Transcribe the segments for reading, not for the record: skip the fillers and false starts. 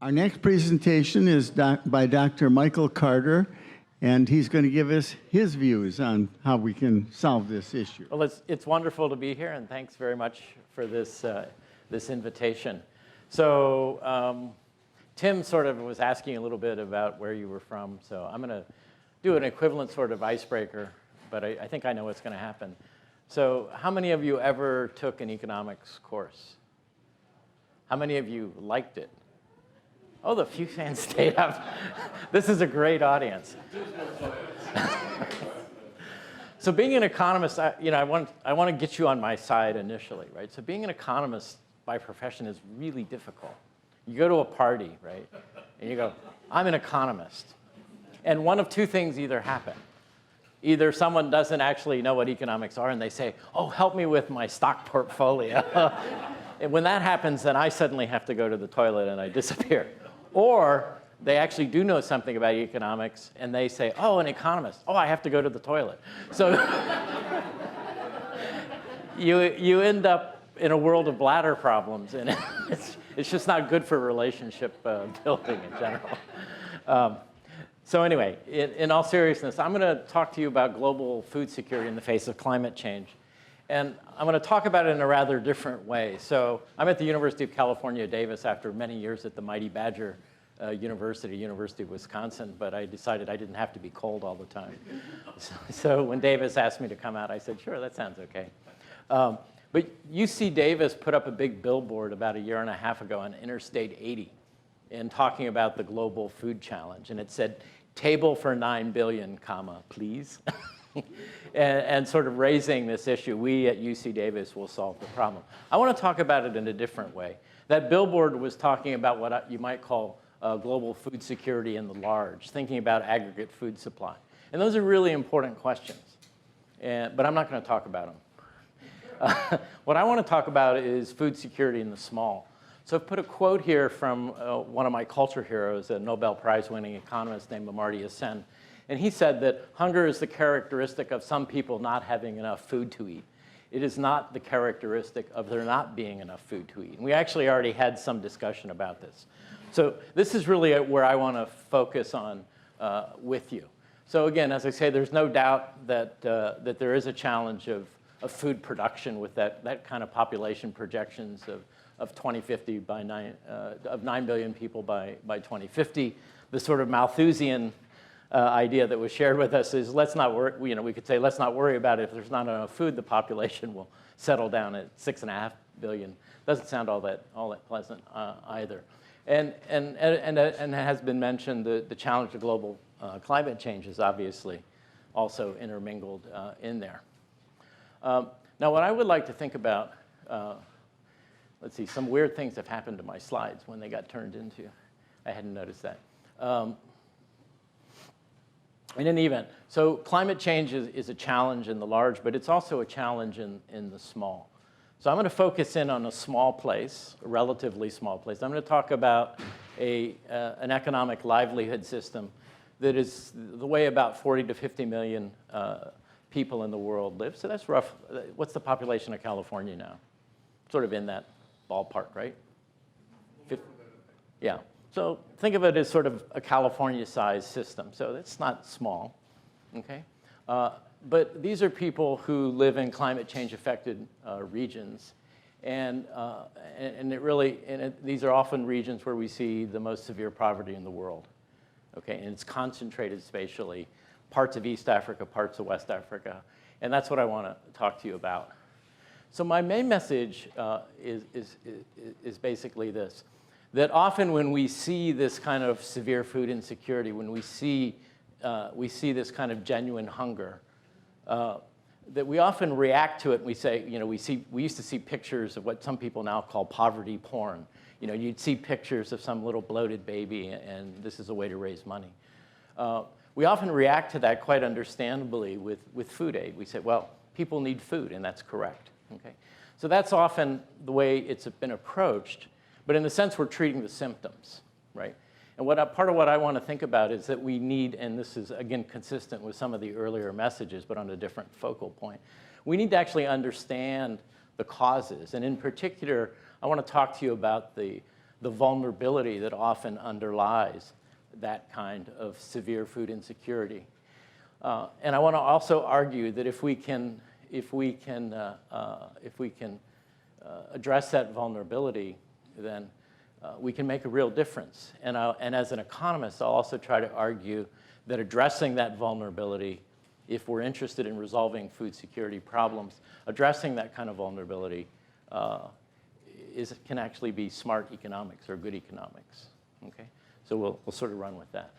Our next presentation is by Dr. Michael Carter, and he's going to give us his views on how we can solve this issue. Well, it's wonderful to be here, and thanks very much for this, this invitation. So Tim sort of was asking a little bit about where you were from, so I'm going to do an equivalent sort of icebreaker, but I think I know what's going to happen. So how many of you ever took an economics course? How many of you liked it? Oh, the few fans stayed up. This is a great audience. So being an economist, I want to get you on my side initially, right? So being an economist by profession is really difficult. You go to a party, right? And you go, I'm an economist. And one of two things either happen. Either someone doesn't actually know what economics are and they say, oh, help me with my stock portfolio. And when that happens, then I suddenly have to go to the toilet and I disappear. Or they actually do know something about economics and they say, oh, an economist. Oh, I have to go to the toilet. So you end up in a world of bladder problems, and it's just not good for relationship building in general. So anyway, in all seriousness, I'm going to talk to you about global food security in the face of climate change. And I'm going to talk about it in a rather different way. So I'm at the University of California, Davis, after many years at the mighty Badger University of Wisconsin, but I decided I didn't have to be cold all the time. So when Davis asked me to come out, I said, sure, that sounds okay. But UC Davis put up a big billboard about a year and a half ago on Interstate 80 and talking about the global food challenge. And it said, table for 9 billion, comma, please. and sort of raising this issue, we at UC Davis will solve the problem. I want to talk about it in a different way. That billboard was talking about what you might call global food security in the large, thinking about aggregate food supply. And those are really important questions, but I'm not going to talk about them. What I want to talk about is food security in the small. So I've put a quote here from one of my culture heroes, a Nobel Prize-winning economist named Amartya Sen. And he said that hunger is the characteristic of some people not having enough food to eat. It is not the characteristic of there not being enough food to eat. And we actually already had some discussion about this. So this is really where I want to focus on with you. So again, as I say, there's no doubt that, that there is a challenge of food production with that kind of population projections of 2050 of 9 billion people by 2050. The sort of Malthusian idea that was shared with us is let's not worry, we could say let's not worry about it. If there's not enough food, the population will settle down at 6.5 billion. Doesn't sound all that pleasant either. And it has been mentioned the challenge of global climate change is obviously also intermingled in there. Now what I would like to think about, let's see, some weird things have happened to my slides when they got turned into. I hadn't noticed that. In any event, so climate change is a challenge in the large, but it's also a challenge in the small. So I'm going to focus in on a small place, a relatively small place. I'm going to talk about an economic livelihood system that is the way about 40 to 50 million people in the world live. So that's rough. What's the population of California now? Sort of in that ballpark, right? Yeah. So think of it as sort of a California-sized system. So it's not small, okay? But these are people who live in climate change-affected regions, and these are often regions where we see the most severe poverty in the world, okay? And it's concentrated spatially, parts of East Africa, parts of West Africa, and that's what I want to talk to you about. So my main message is basically this. That often when we see this kind of severe food insecurity, when we see this kind of genuine hunger, that we often react to it and we say, we used to see pictures of what some people now call poverty porn. You'd see pictures of some little bloated baby and this is a way to raise money. We often react to that quite understandably with food aid. We say, well, people need food, and that's correct, okay? So that's often the way it's been approached. But in the sense, we're treating the symptoms, right? And part of what I want to think about is that we need, and this is, again, consistent with some of the earlier messages, but on a different focal point, we need to actually understand the causes. And in particular, I want to talk to you about the the vulnerability that often underlies that kind of severe food insecurity. And I want to also argue that if we can address that vulnerability, then we can make a real difference. And as an economist, I'll also try to argue that addressing that vulnerability, if we're interested in resolving food security problems, addressing that kind of vulnerability can actually be smart economics or good economics. Okay, so we'll sort of run with that.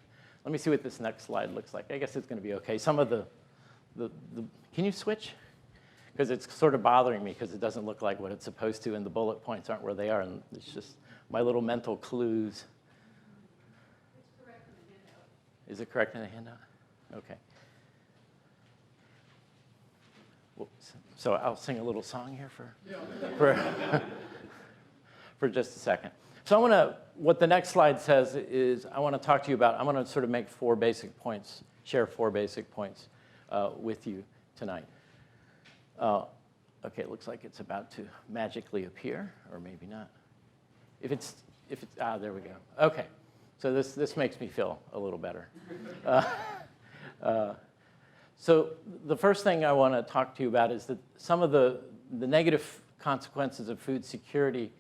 Let me see what this next slide looks like. I guess it's going to be okay. Some of the can you switch? Because it's sort of bothering me because it doesn't look like what it's supposed to, and the bullet points aren't where they are, and it's just my little mental clues. It's correct in the handout. Is it correct in the handout? Okay. Whoops. So I'll sing a little song here for just a second. So what the next slide says is I want to talk to you about, I want to sort of make share four basic points with you tonight. Okay, it looks like it's about to magically appear, or maybe not. If it's there we go. Okay, so this makes me feel a little better. So the first thing I want to talk to you about is that some of the negative consequences of food security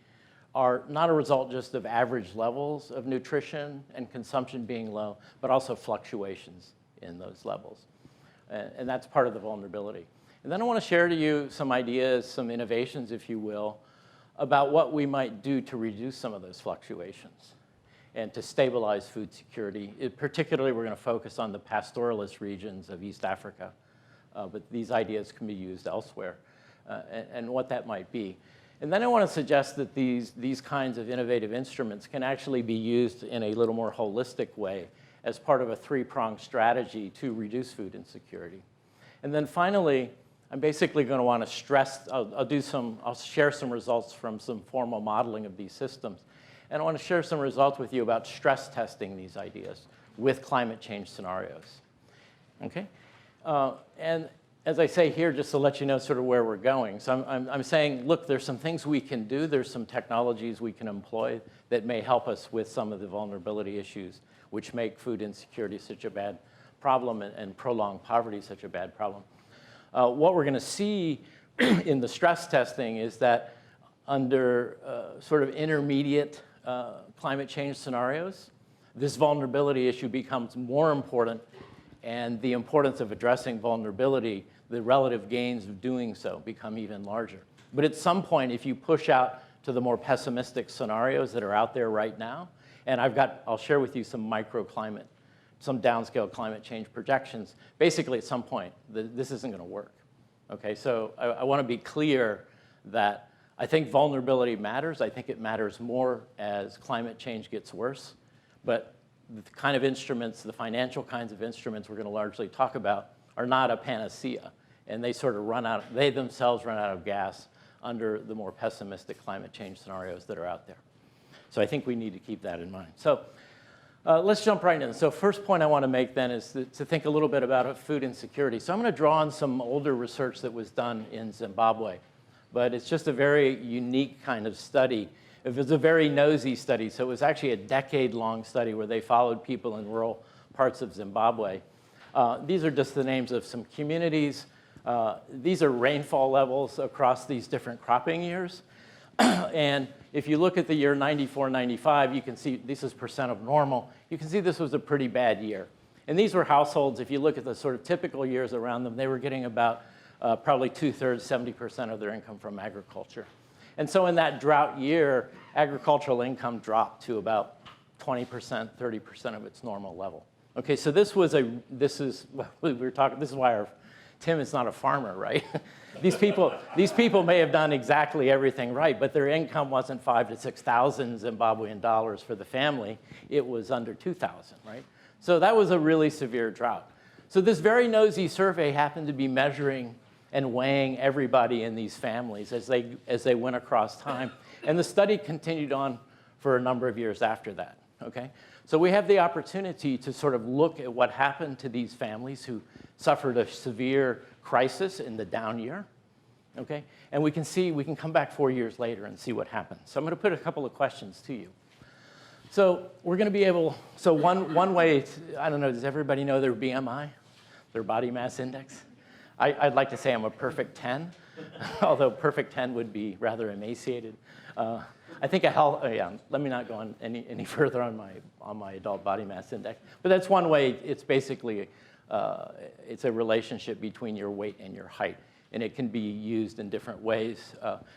are not a result just of average levels of nutrition and consumption being low, but also fluctuations in those levels. And that's part of the vulnerability. And then I want to share to you some ideas, some innovations, if you will, about what we might do to reduce some of those fluctuations and to stabilize food security. Particularly, we're going to focus on the pastoralist regions of East Africa, but these ideas can be used elsewhere, and what that might be. And then I want to suggest that these kinds of innovative instruments can actually be used in a little more holistic way as part of a three-pronged strategy to reduce food insecurity. And then finally, I'm basically going to want to stress, I'll share some results from some formal modeling of these systems. And I want to share some results with you about stress testing these ideas with climate change scenarios. Okay? And as I say here, just to let you know sort of where we're going. So I'm saying, look, there's some things we can do. There's some technologies we can employ that may help us with some of the vulnerability issues which make food insecurity such a bad problem and prolonged poverty such a bad problem. What we're going to see in the stress testing is that under sort of intermediate climate change scenarios, this vulnerability issue becomes more important, and the importance of addressing vulnerability, the relative gains of doing so become even larger. But at some point, if you push out to the more pessimistic scenarios that are out there right now, and I'll share with you some microclimate, some downscale climate change projections. Basically, at some point, this isn't going to work. Okay, so I want to be clear that I think vulnerability matters. I think it matters more as climate change gets worse. But the kind of instruments, the financial kinds of instruments we're going to largely talk about are not a panacea. And they sort of they themselves run out of gas under the more pessimistic climate change scenarios that are out there. So I think we need to keep that in mind. So let's jump right in. So first point I want to make then is to think a little bit about food insecurity. So I'm going to draw on some older research that was done in Zimbabwe. But it's just a very unique kind of study. It was a very nosy study. So it was actually a decade-long study where they followed people in rural parts of Zimbabwe. These are just the names of some communities. These are rainfall levels across these different cropping years. And if you look at the year 94, 95, you can see this is percent of normal. You can see this was a pretty bad year. And these were households, if you look at the sort of typical years around them, they were getting about probably 2/3, 70% of their income from agriculture. And so in that drought year, agricultural income dropped to about 20%, 30% of its normal level. Okay, so this is why Tim is not a farmer, right? These people may have done exactly everything right, but their income wasn't 5,000 to 6,000 Zimbabwean dollars for the family. It was under 2,000, right? So that was a really severe drought. So this very nosy survey happened to be measuring and weighing everybody in these families as they went across time. And the study continued on for a number of years after that, okay? So we have the opportunity to sort of look at what happened to these families who suffered a severe crisis in the down year, okay? And we can come back 4 years later and see what happened. So I'm going to put a couple of questions to you. So we're going to be able, so one way, I don't know, does everybody know their BMI, their body mass index? I'd like to say I'm a perfect 10, although perfect 10 would be rather emaciated. I think let me not go on any further on my adult body mass index. But that's one way. It's basically, it's a relationship between your weight and your height. And it can be used in different ways,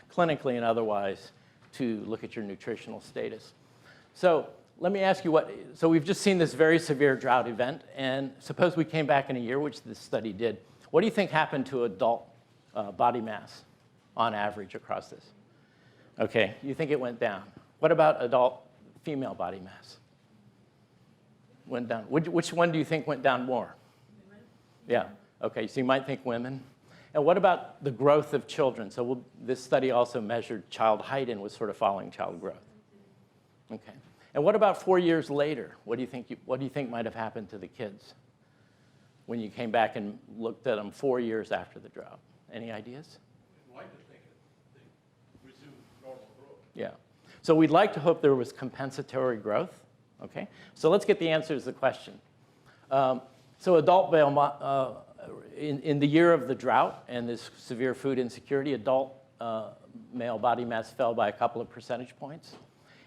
clinically and otherwise, to look at your nutritional status. So let me ask you so we've just seen this very severe drought event. And suppose we came back in a year, which this study did. What do you think happened to adult body mass on average across this? Okay, you think it went down. What about adult female body mass? Went down. Which one do you think went down more? Women. Yeah, okay, so you might think women. And what about the growth of children? So this study also measured child height and was sort of following child growth. Okay, and what about 4 years later? What do you think might have happened to the kids when you came back and looked at them 4 years after the drought? Any ideas? I'd like to think they resumed normal growth. Yeah. So we'd like to hope there was compensatory growth. Okay. So let's get the answers to the question. So adult male, in the year of the drought and this severe food insecurity, adult male body mass fell by a couple of percentage points.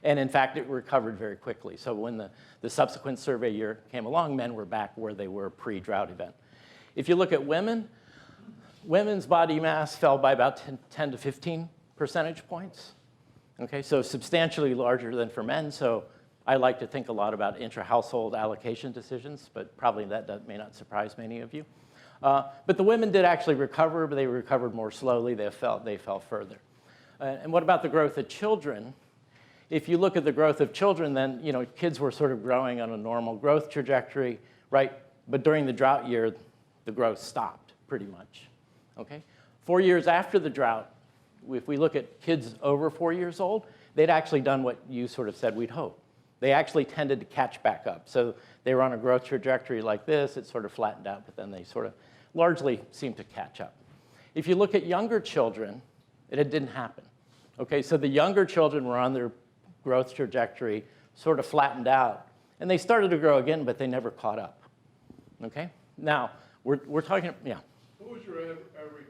And in fact, it recovered very quickly. So when the subsequent survey year came along, men were back where they were pre-drought event. If you look at women's body mass fell by about 10 to 15 percentage points. Okay, so substantially larger than for men. So I like to think a lot about intra-household allocation decisions, but probably that may not surprise many of you. But the women did actually recover, but they recovered more slowly. They fell further. And what about the growth of children? If you look at the growth of children, then kids were sort of growing on a normal growth trajectory, right? But during the drought year, the growth stopped pretty much. Okay? 4 years after the drought, if we look at kids over 4 years old, they'd actually done what you sort of said we'd hope. They actually tended to catch back up. So they were on a growth trajectory like this. It sort of flattened out, but then they sort of largely seemed to catch up. If you look at younger children, it didn't happen. Okay, so the younger children were on their growth trajectory, sort of flattened out. And they started to grow again, but they never caught up. Okay? Now, we're talking, yeah. What was your average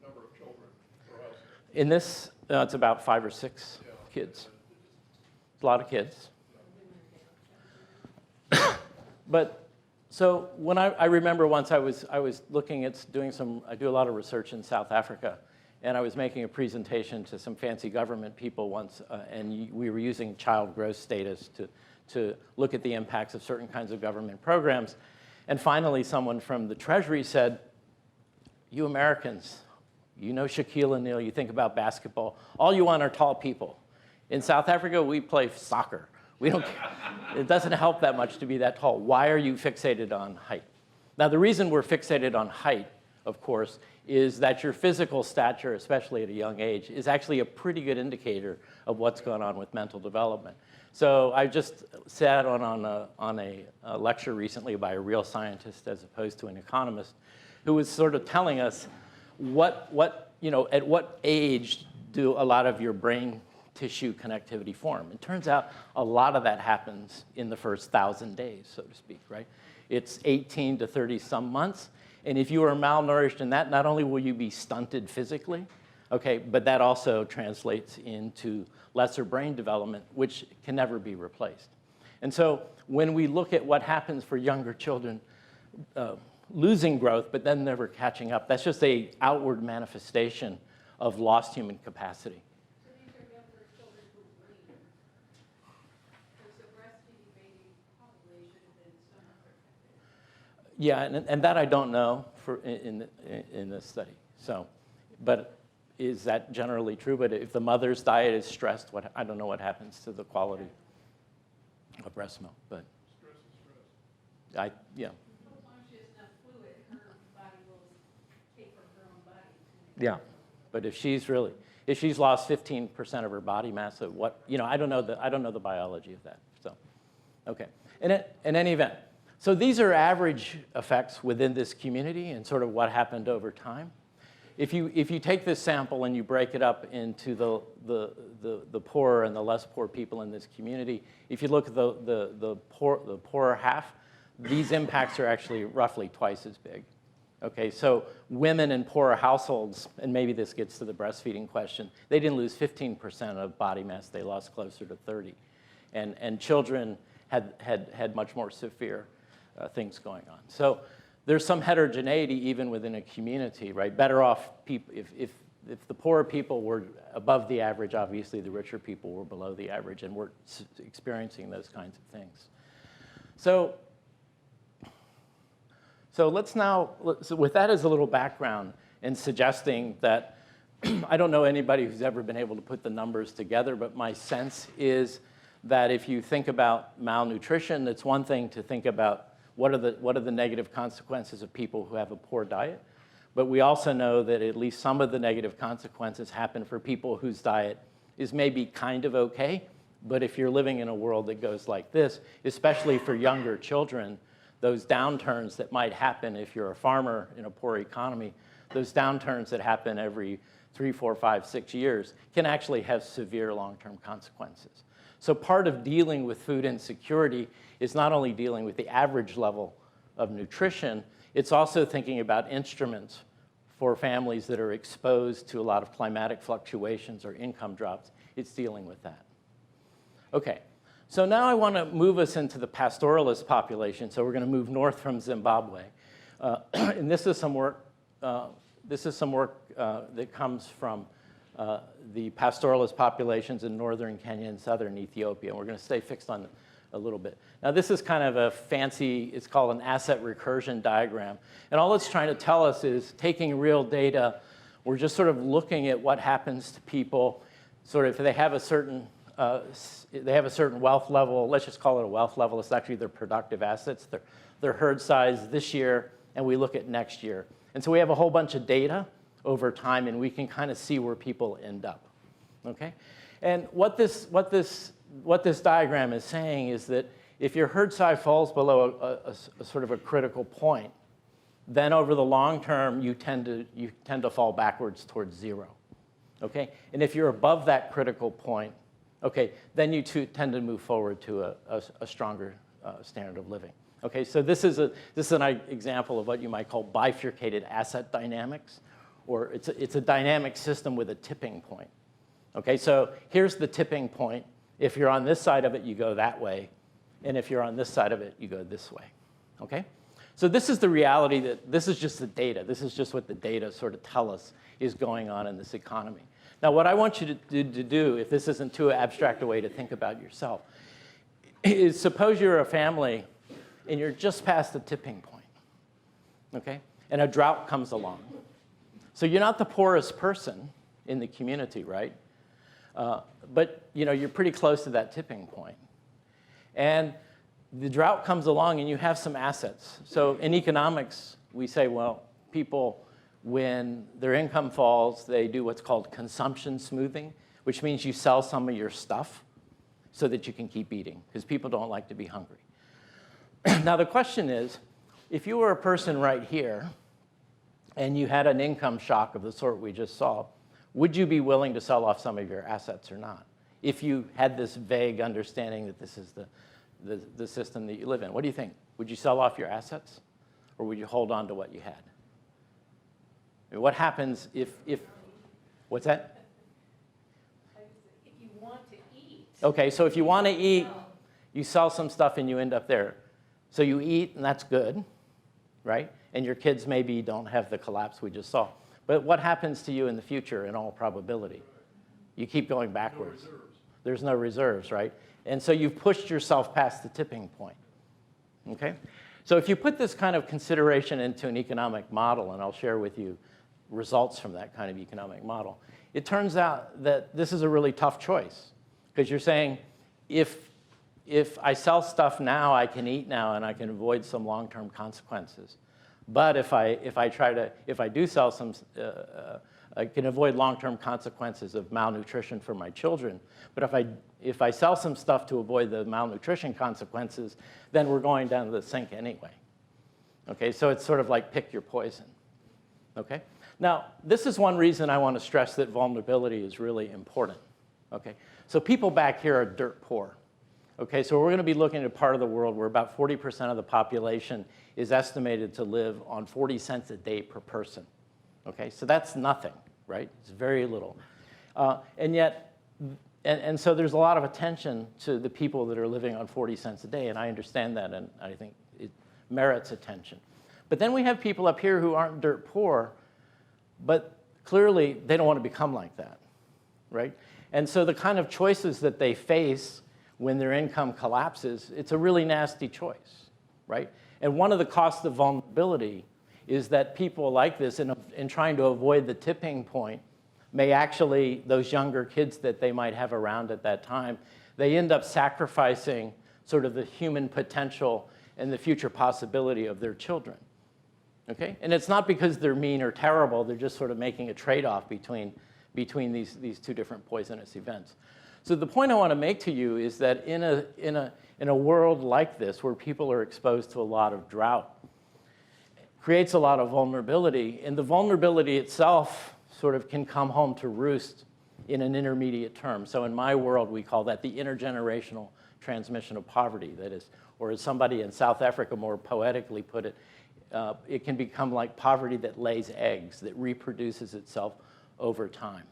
number of children per house? In this, it's about 5 or 6 kids. It's a lot of kids. But so when I remember once I was looking at I do a lot of research in South Africa, and I was making a presentation to some fancy government people once, and we were using child growth status to look at the impacts of certain kinds of government programs. And finally, someone from the Treasury said, "You Americans, you know Shaquille O'Neal, you think about basketball, all you want are tall people. In South Africa, we play soccer. We don't care. It doesn't help that much to be that tall. Why are you fixated on height?" Now, the reason we're fixated on height, of course, is that your physical stature, especially at a young age, is actually a pretty good indicator of what's going on with mental development. So I just sat on a lecture recently by a real scientist as opposed to an economist who was sort of telling us at what age do a lot of your brain tissue connectivity form. It turns out a lot of that happens in the first 1,000 days, so to speak, right? It's 18 to 30 some months. And if you are malnourished in that, not only will you be stunted physically, okay, but that also translates into lesser brain development, which can never be replaced. And so when we look at what happens for younger children losing growth, but then never catching up, that's just an outward manifestation of lost human capacity. So these are younger children who bleed. Because the breastfeeding baby probably should have been somewhat protected. Yeah, and that I don't know in this study. So, but is that generally true? But if the mother's diet is stressed, I don't know what happens to the quality of breast milk. But Stress is stress. yeah. As long as she has enough fluid, her body will take from her own body. Yeah, but if she's lost 15% of her body mass, of I don't know the biology of that. So, okay. In any event, so these are average effects within this community and sort of what happened over time. if you take this sample and you break it up into the poorer and the less poor people in this community, if you look at the poorer half, these impacts are actually roughly twice as big. Okay, so women in poorer households, and maybe this gets to the breastfeeding question, they didn't lose 15% of body mass, they lost closer to 30. And children had much more severe things going on. So there's some heterogeneity even within a community, right? Better off people, if the poorer people were above the average, obviously the richer people were below the average, and we're experiencing those kinds of things. So let's now, so with that as a little background and suggesting that, I don't know anybody who's ever been able to put the numbers together, but my sense is that if you think about malnutrition, it's one thing to think about what are the negative consequences of people who have a poor diet, but we also know that at least some of the negative consequences happen for people whose diet is maybe kind of okay, but if you're living in a world that goes like this, especially for younger children, those downturns that might happen if you're a farmer in a poor economy, those downturns that happen every 3, 4, 5, 6 years can actually have severe long-term consequences. So part of dealing with food insecurity is not only dealing with the average level of nutrition, it's also thinking about instruments for families that are exposed to a lot of climatic fluctuations or income drops. It's dealing with that. Okay. So now I want to move us into the pastoralist population. So we're going to move north from Zimbabwe. And this is some work that comes from the pastoralist populations in northern Kenya and southern Ethiopia. And we're going to stay fixed on a little bit. Now this is kind of a fancy, it's called an asset recursion diagram. And all it's trying to tell us is taking real data, we're just sort of looking at what happens to people, sort of if they have a certain wealth level, let's just call it a wealth level, it's actually their productive assets, their herd size this year, and we look at next year. And so we have a whole bunch of data over time, and we can kind of see where people end up, okay? And what this diagram is saying is that if your herd size falls below a sort of a critical point, then over the long term, you tend to fall backwards towards zero, okay? And if you're above that critical point, okay, then you tend to move forward to a stronger standard of living. Okay, so this is an example of what you might call bifurcated asset dynamics, or it's a dynamic system with a tipping point. Okay, so here's the tipping point. If you're on this side of it, you go that way, and if you're on this side of it, you go this way. Okay, so this is the reality that this is just the data. This is just what the data sort of tell us is going on in this economy. Now, what I want you to do, if this isn't too abstract a way to think about yourself, is suppose you're a family and you're just past the tipping point, okay? And a drought comes along. So you're not the poorest person in the community, right? But you're pretty close to that tipping point. And the drought comes along and you have some assets. So in economics, we say, well, people, when their income falls, they do what's called consumption smoothing, which means you sell some of your stuff so that you can keep eating, because people don't like to be hungry. Now, the question is, if you were a person right here and you had an income shock of the sort we just saw, would you be willing to sell off some of your assets or not? If you had this vague understanding that this is the system that you live in, what do you think? Would you sell off your assets, or would you hold on to what you had? What happens if what's that? If you want to eat. Okay, so if you want to eat, you sell some stuff and you end up there. So you eat, and that's good, right? And your kids maybe don't have the collapse we just saw. But what happens to you in the future in all probability? You keep going backwards. No reserves. There's no reserves, right? And so you've pushed yourself past the tipping point, okay? So if you put this kind of consideration into an economic model, and I'll share with you results from that kind of economic model, it turns out that this is a really tough choice, because you're saying, if I sell stuff now, I can eat now, and I can avoid some long-term consequences. But if I do sell some, I can avoid long-term consequences of malnutrition for my children. But if I sell some stuff to avoid the malnutrition consequences, then we're going down to the sink anyway. Okay, so it's sort of like pick your poison. Okay, Now, this is one reason I want to stress that vulnerability is really important. Okay, so people back here are dirt poor. Okay, so we're going to be looking at a part of the world where about 40% of the population is estimated to live on 40 cents a day per person. Okay, so that's nothing, right? It's very little. And yet, and so there's a lot of attention to the people that are living on 40 cents a day, and I understand that, and I think it merits attention. But then we have people up here who aren't dirt poor, but clearly they don't want to become like that, right? And so the kind of choices that they face when their income collapses, it's a really nasty choice, right? And one of the costs of vulnerability is that people like this, in trying to avoid the tipping point, may actually, those younger kids that they might have around at that time, they end up sacrificing sort of the human potential and the future possibility of their children, okay? And it's not because they're mean or terrible, they're just sort of making a trade-off between these two different poisonous events. So the point I want to make to you is that in a world like this, where people are exposed to a lot of drought, creates a lot of vulnerability, and the vulnerability itself sort of can come home to roost in an intermediate term. So in my world, we call that the intergenerational transmission of poverty. That is, or as somebody in South Africa more poetically put it, it can become like poverty that lays eggs, that reproduces itself over time.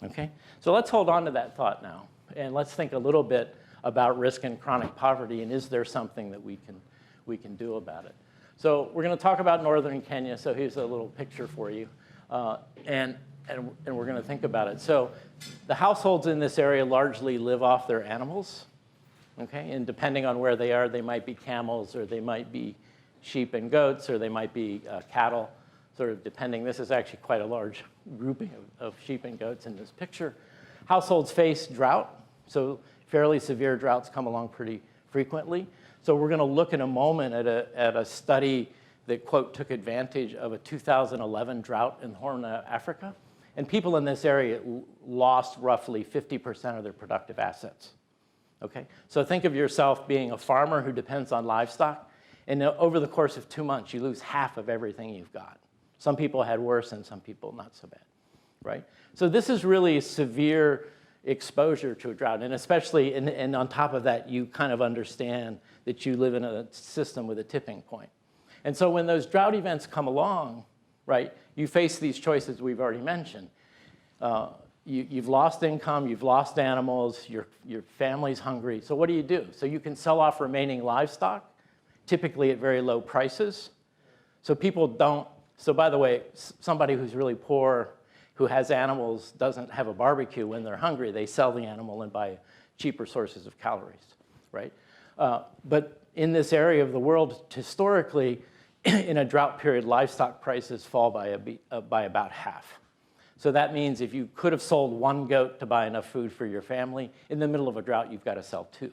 Okay, so let's hold on to that thought now, and let's think a little bit about risk and chronic poverty, and is there something that we can do about it? So we're going to talk about northern Kenya. So here's a little picture for you, and we're going to think about it. So the households in this area largely live off their animals. Okay, and depending on where they are, they might be camels, or they might be sheep and goats, or they might be cattle. Sort of depending, this is actually quite a large grouping of sheep and goats in this picture. Households face drought, so fairly severe droughts come along pretty frequently. So we're going to look in a moment at a study that, quote, took advantage of a 2011 drought in the Horn of Africa. And people in this area lost roughly 50% of their productive assets. Okay, so think of yourself being a farmer who depends on livestock, and over the course of 2 months, you lose half of everything you've got. Some people had worse and some people not so bad, right? So this is really severe exposure to a drought, and especially, and on top of that, you kind of understand that you live in a system with a tipping point. And so when those drought events come along, right, you face these choices we've already mentioned. You've lost income, you've lost animals, your family's hungry, so what do you do? So you can sell off remaining livestock, typically at very low prices. So people don't. So by the way, somebody who's really poor, who has animals, doesn't have a barbecue when they're hungry. They sell the animal and buy cheaper sources of calories, right? But in this area of the world, historically, in a drought period, livestock prices fall by about half. So that means if you could have sold one goat to buy enough food for your family, in the middle of a drought, you've got to sell two.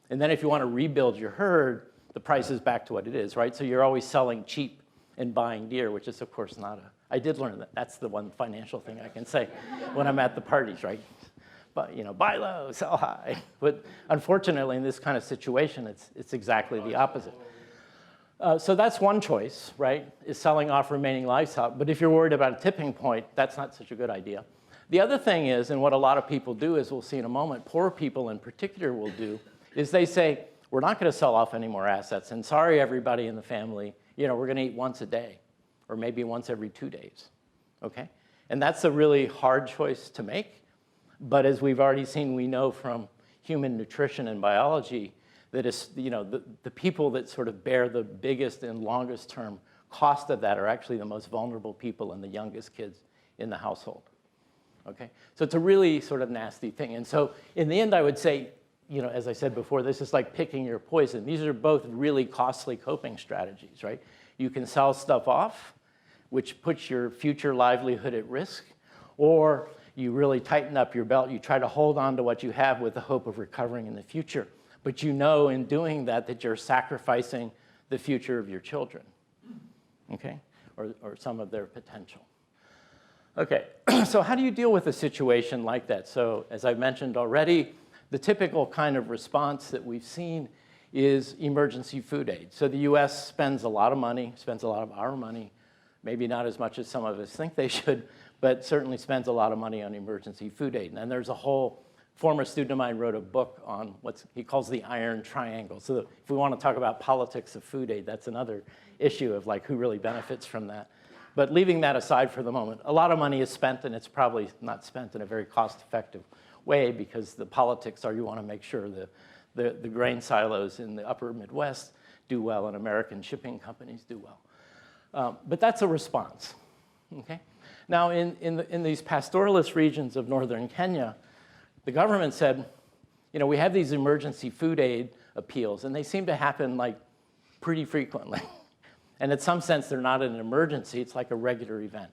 And then if you want to rebuild your herd, the price is back to what it is, right? So you're always selling cheap and buying dear, which is, of course, not I did learn that. That's the one financial thing I can say when I'm at the parties, right? But, you know, buy low, sell high. But unfortunately, in this kind of situation, it's exactly the opposite. So that's one choice, right, is selling off remaining livestock. But if you're worried about a tipping point, that's not such a good idea. The other thing is, and what a lot of people do, as we'll see in a moment, poor people in particular will do, is they say, we're not going to sell off any more assets. And sorry, everybody in the family, you know, we're going to eat once a day, or maybe once every 2 days, okay? And that's a really hard choice to make. But as we've already seen, we know from human nutrition and biology that is, you know, the people that sort of bear the biggest and longest term cost of that are actually the most vulnerable people and the youngest kids in the household, okay? So it's a really sort of nasty thing. And so in the end, I would say, you know, as I said before, this is like picking your poison. These are both really costly coping strategies, right? You can sell stuff off, which puts your future livelihood at risk, or you really tighten up your belt. You try to hold on to what you have with the hope of recovering in the future. But you know in doing that that you're sacrificing the future of your children, okay? Or some of their potential. Okay, so how do you deal with a situation like that? So as I've mentioned already, the typical kind of response that we've seen is emergency food aid. So the US spends a lot of money, spends a lot of our money maybe not as much as some of us think they should, but certainly spends a lot of money on emergency food aid. And there's a whole former student of mine wrote a book on what he calls the iron triangle. So if we want to talk about politics of food aid, that's another issue of like who really benefits from that. But leaving that aside for the moment, a lot of money is spent, and it's probably not spent in a very cost-effective way because the politics are you want to make sure the grain silos in the upper Midwest do well and American shipping companies do well. But that's a response, okay? Now, in these pastoralist regions of northern Kenya, the government said, you know, we have these emergency food aid appeals, and they seem to happen like pretty frequently. And in some sense, they're not an emergency, it's like a regular event.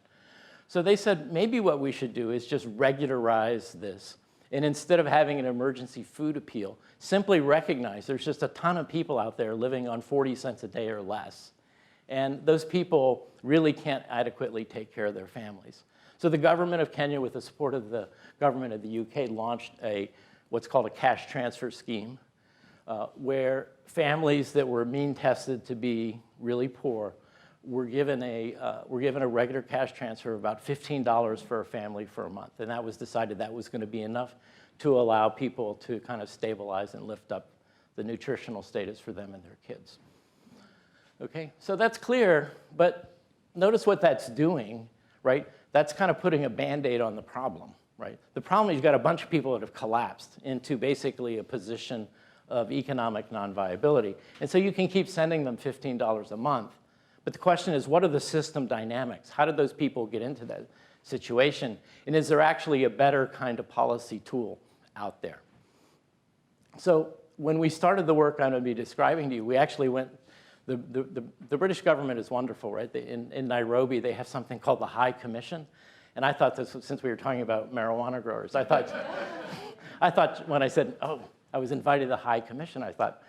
So they said, maybe what we should do is just regularize this. And instead of having an emergency food appeal, simply recognize there's just a ton of people out there living on 40 cents a day or less. And those people really can't adequately take care of their families. So the government of Kenya, with the support of the government of the UK, launched what's called a cash transfer scheme, where families that were mean tested to be really poor were given a regular cash transfer of about $15 for a family for a month. And that was decided that was going to be enough to allow people to kind of stabilize and lift up the nutritional status for them and their kids. Okay, so that's clear, but notice what that's doing, right? That's kind of putting a Band-Aid on the problem, right? The problem is you've got a bunch of people that have collapsed into basically a position of economic non-viability. And so you can keep sending them $15 a month. But the question is, what are the system dynamics? How did those people get into that situation? And is there actually a better kind of policy tool out there? So when we started the work I'm going to be describing to you, we actually went, the British government is wonderful, right? In Nairobi, they have something called the High Commission. And I thought this, since we were talking about marijuana growers, I thought when I said, oh, I was invited to the High Commission, I thought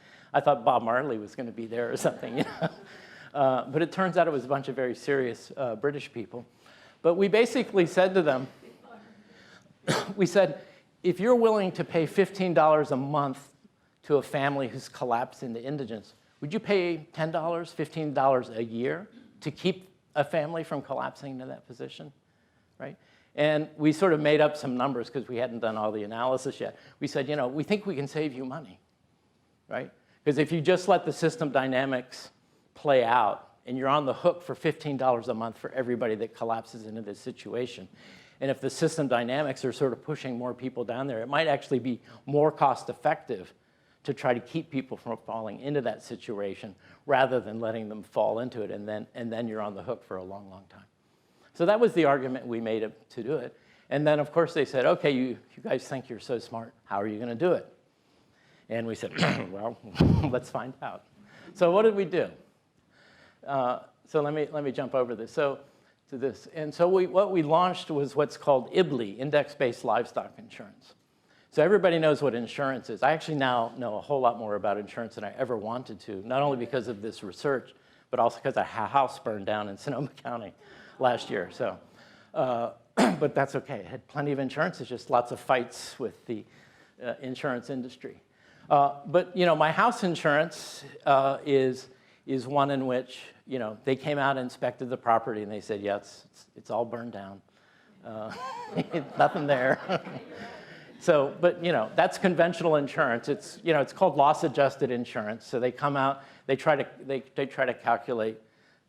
Bob Marley was going to be there or something, you know? But it turns out it was a bunch of very serious British people. But we basically said to them, we said, if you're willing to pay $15 a month to a family who's collapsed into indigence, would you pay $10, $15 a year to keep a family from collapsing into that position, right? And we sort of made up some numbers because we hadn't done all the analysis yet. We said, you know, we think we can save you money, right? Because if you just let the system dynamics play out and you're on the hook for $15 a month for everybody that collapses into this situation, and if the system dynamics are sort of pushing more people down there, it might actually be more cost effective to try to keep people from falling into that situation rather than letting them fall into it, and then you're on the hook for a long, long time. So that was the argument we made to do it. And then, of course, they said, okay, you guys think you're so smart. How are you going to do it? And we said, well, let's find out. So what did we do? So let me jump over this. So to this. And so what we launched was what's called IBLI, Index-Based Livestock Insurance. So everybody knows what insurance is. I actually now know a whole lot more about insurance than I ever wanted to, not only because of this research, but also because a house burned down in Sonoma County last year. So, but that's okay. I had plenty of insurance. It's just lots of fights with the insurance industry. But you know, my house insurance is one in which, you know, they came out and inspected the property and they said, yeah, it's all burned down. Nothing there. So, but you know, that's conventional insurance. It's, you know, it's called loss-adjusted insurance. So they come out, they try to calculate,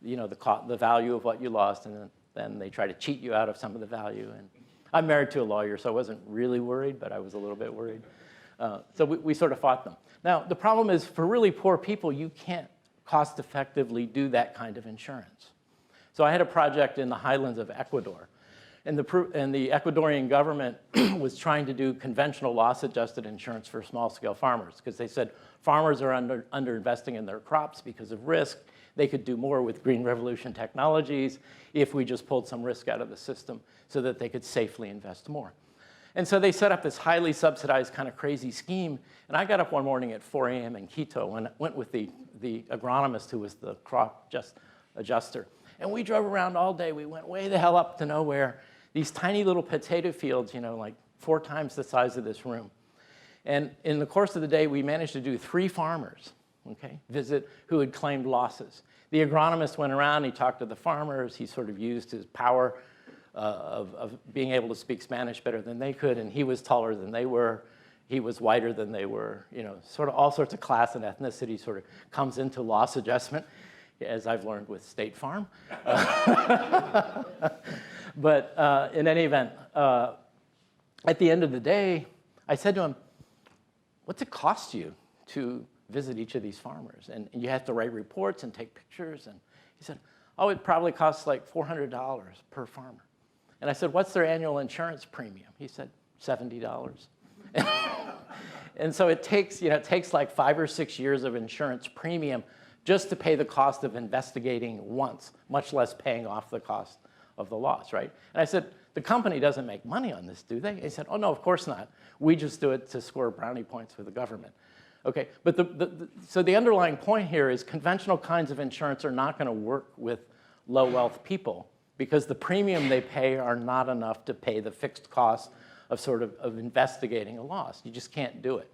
you know, the value of what you lost, and then they try to cheat you out of some of the value. And I'm married to a lawyer, so I wasn't really worried, but I was a little bit worried. So we sort of fought them. Now, the problem is, for really poor people, you can't cost-effectively do that kind of insurance. So I had a project in the highlands of Ecuador. And the Ecuadorian government was trying to do conventional loss-adjusted insurance for small-scale farmers, because they said farmers are under-investing in their crops because of risk. They could do more with green revolution technologies if we just pulled some risk out of the system so that they could safely invest more. And so they set up this highly subsidized kind of crazy scheme. And I got up one morning at 4 a.m. in Quito and went with the agronomist who was the crop adjuster. And we drove around all day. We went way the hell up to nowhere. These tiny little potato fields, you know, like 4 times the size of this room. And in the course of the day, we managed to do 3 farmers. okay, who had claimed losses. The agronomist went around, he talked to the farmers, he sort of used his power of being able to speak Spanish better than they could, and he was taller than they were, he was whiter than they were, sort of all sorts of class and ethnicity sort of comes into loss adjustment, as I've learned with State Farm. But in any event, at the end of the day, I said to him, what's it cost you to visit each of these farmers? And you have to write reports and take pictures. And he said, oh, it probably costs like $400 per farmer. And I said, what's their annual insurance premium? He said, $70. And so it takes like 5 or 6 years of insurance premium just to pay the cost of investigating once, much less paying off the cost of the loss, right? And I said, the company doesn't make money on this, do they? He said, oh, no, of course not. We just do it to score brownie points for the government. Okay, but so the underlying point here is conventional kinds of insurance are not going to work with low-wealth people because the premium they pay are not enough to pay the fixed cost of investigating a loss. You just can't do it.